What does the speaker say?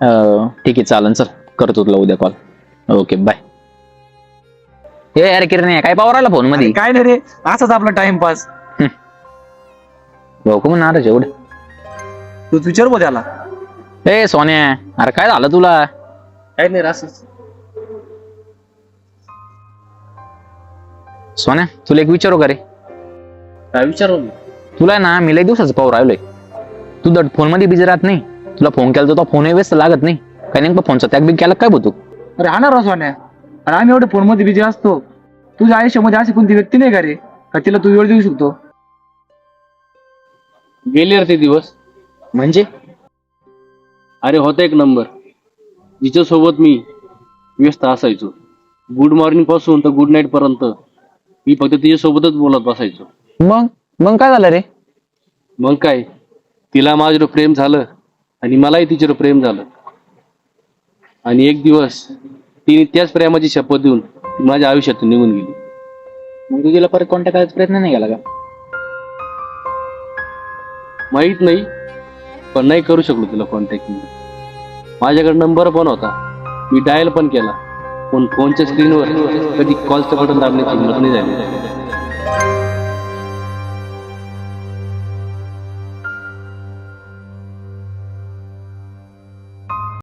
ठीक आहे चालन, चल करतो तुला उद्या कॉल. Okay bye. हे यार किरण काय पावर आला फोन मध्ये? अरे काय नाही रे, असाच आपला टाइमपास. भाऊ का म्हणणार एवढं? तू विचार बघ त्याला. ए सोन्या, अरे काय झालं तुला? काय नाही रे, असंच. सोन्या तुला एक विचारू का रे? काय विचारू? तुला ना मी लय दिवसाचं पाहू राहिलोय. तू दट फोन मध्ये बिझी राहत नाही. तुला फोन केला तर फोन व्यस्त लागत नाही. काय नेमकं फोनचा त्याग बिग केला काय बोलतो? अरे हा ना रसवान्या, आणि आम्ही एवढे फोन मध्ये बिझी असतो. तुझ्या आयुष्यामध्ये अशी कोणती व्यक्ती नाही का रे, का तिला तू वेळ देऊ शकतो? गेले रे ते दिवस. म्हणजे अरे होता एक नंबर, जिच्यासोबत मी व्यस्त असायचो. गुड मॉर्निंग पासून तर गुड नाईट पर्यंत मी फक्त तिच्यासोबतच बोलत बसायचो. मग मग काय झालं रे? मग काय, तिला माझ्यावर प्रेम झालं आणि मलाही तिच्यावर प्रेम झालं. आणि एक दिवस तिने त्याच प्रेमाची शपथ देऊन माझ्या आयुष्यातून निघून गेली. मग तू तिला परत कॉन्टॅक्ट करायचा प्रयत्न नाही केला का? माहित नाही, पण नाही करू शकलो तिला कॉन्टॅक्ट. माझ्याकडे नंबर पण होता, मी डायल पण केला, पण फोनच्या स्क्रीनवर कधी कॉलचं बटन दाबण्याची हिंमत नाही झाली.